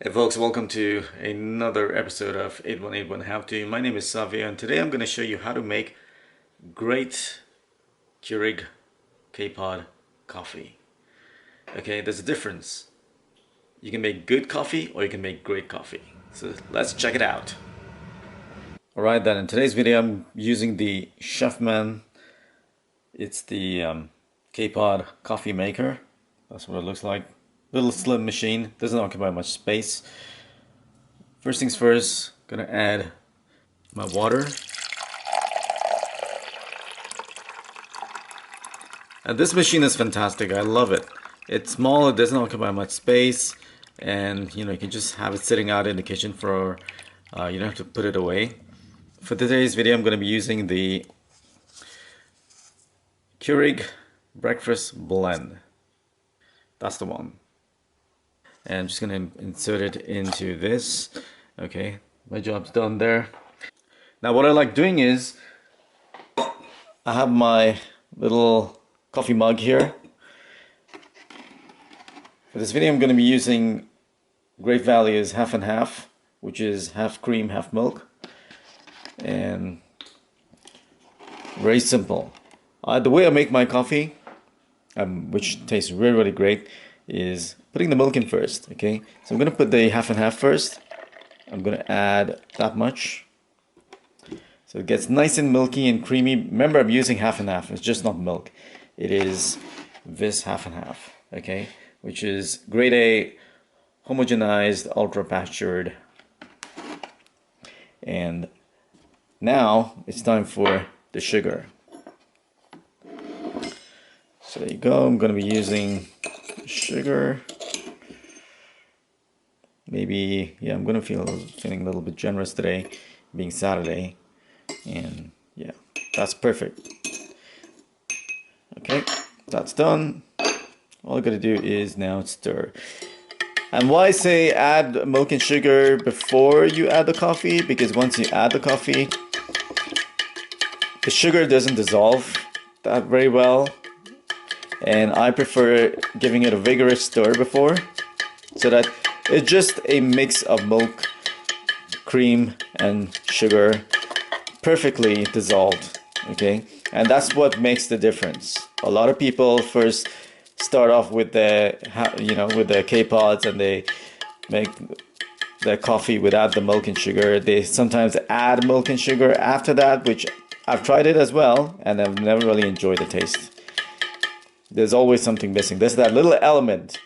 Hey folks, welcome to another episode of 8181 How To. My name is Savia and today I'm going to show you how to make great Keurig K-Pod coffee. Okay, there's a difference. You can make good coffee or you can make great coffee. So let's check it out. Alright then, in today's video I'm using the Chefman. It's the K-Pod coffee maker. That's what it looks like. Little slim machine, doesn't occupy much space. First things first, gonna add my water. And this machine is fantastic, I love it. It's small, it doesn't occupy much space, and you can just have it sitting out in the kitchen for, you don't have to put it away. For today's video, I'm gonna be using the Keurig Breakfast Blend. That's the one. And I'm just going to insert it into this. Okay, my job's done there. Now what I like doing is I have my little coffee mug here. For this video I'm going to be using Great Value's half and half, which is half cream, half milk. And very simple. The way I make my coffee, which tastes really great, is putting the milk in first. Okay, so I'm gonna put the half and half first. I'm gonna add that much, so it gets nice and milky and creamy. Remember, I'm using half and half. It's just not milk. It is this half and half. Okay, which is grade A, homogenized, ultra pastured. And now it's time for the sugar. So there you go. I'm gonna be using sugar. Maybe, yeah, I'm gonna feeling a little bit generous today, being Saturday, and yeah, that's perfect. Okay, that's done. All I gotta do is now stir. And why I say add milk and sugar before you add the coffee? Because once you add the coffee, the sugar doesn't dissolve that very well. And I prefer giving it a vigorous stir before, so that it's just a mix of milk, cream, and sugar, perfectly dissolved. Okay, and that's what makes the difference. A lot of people first start off with the with the K-pods, and they make the coffee without the milk and sugar. They sometimes add milk and sugar after that, which I've tried it as well, and I've never really enjoyed the taste. There's always something missing. There's that little element,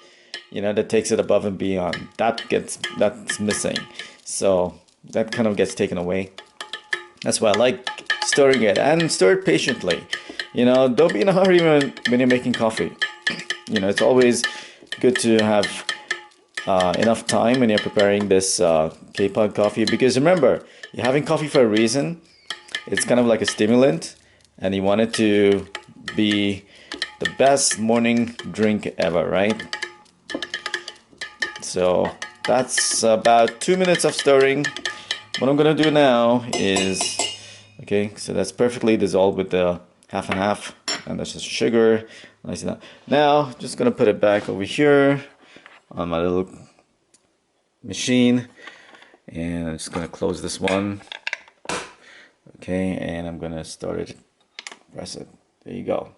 that takes it above and beyond. That's missing. So that kind of gets taken away. That's why I like stirring it, and stir it patiently. Don't be in a hurry when you're making coffee. It's always good to have enough time when you're preparing this K-Pod coffee, because remember, you're having coffee for a reason. It's kind of like a stimulant, and you want it to be the best morning drink ever, right? So that's about 2 minutes of stirring. What I'm gonna do now is, okay, so that's perfectly dissolved with the half and half, and that's just sugar. Nice enough. Now just gonna put it back over here on my little machine, and I'm just gonna close this one. Okay, and I'm gonna start it, press it. There you go.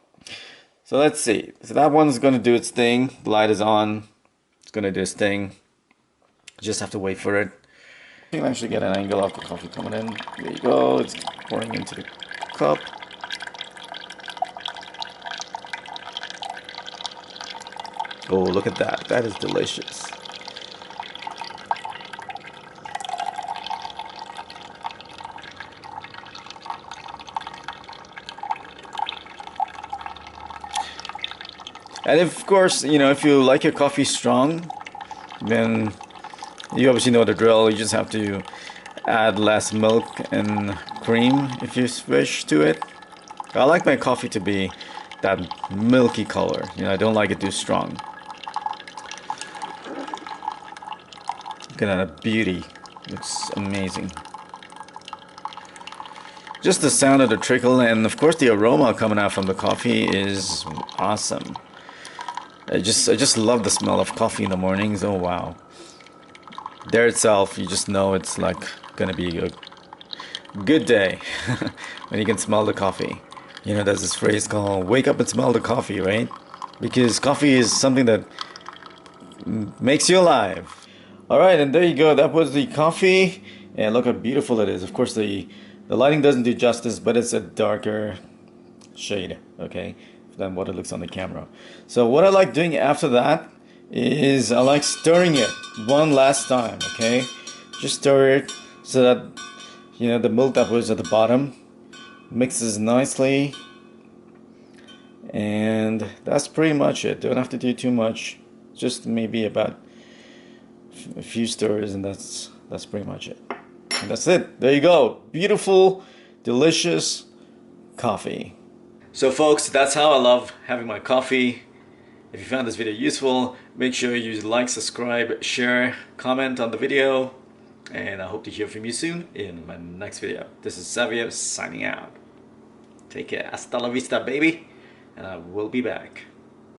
So let's see. So that one's going to do its thing. The light is on. It's going to do its thing. Just have to wait for it. You can actually get an angle of the coffee coming in. There you go. It's pouring into the cup. Oh, look at that. That is delicious. And of course, if you like your coffee strong, then you obviously know the drill. You just have to add less milk and cream if you wish to it. I like my coffee to be that milky color. I don't like it too strong. Look at that beauty. It's amazing. Just the sound of the trickle, and of course the aroma coming out from the coffee is awesome. I just love the smell of coffee in the mornings. Oh wow. there itself, you just know it's like gonna be a good day when you can smell the coffee. You know, there's this phrase called "wake up and smell the coffee," right? Because coffee is something that makes you alive. All right, and there you go. That was the coffee, and look how beautiful it is. Of course, the lighting doesn't do justice, but it's a darker shade, okay, than what it looks on the camera. So what I like doing after that is I like stirring it one last time, okay? Just stir it so that, you know, the milk that was at the bottom mixes nicely. And that's pretty much it. Don't have to do too much. Just maybe about a few stirs, and that's pretty much it. And that's it. There you go. Beautiful, delicious coffee. So folks, that's how I love having my coffee. If you found this video useful, make sure you like, subscribe, share, comment on the video, and I hope to hear from you soon in my next video. This is Xavier signing out. Take care. Hasta la vista, baby. And I will be back.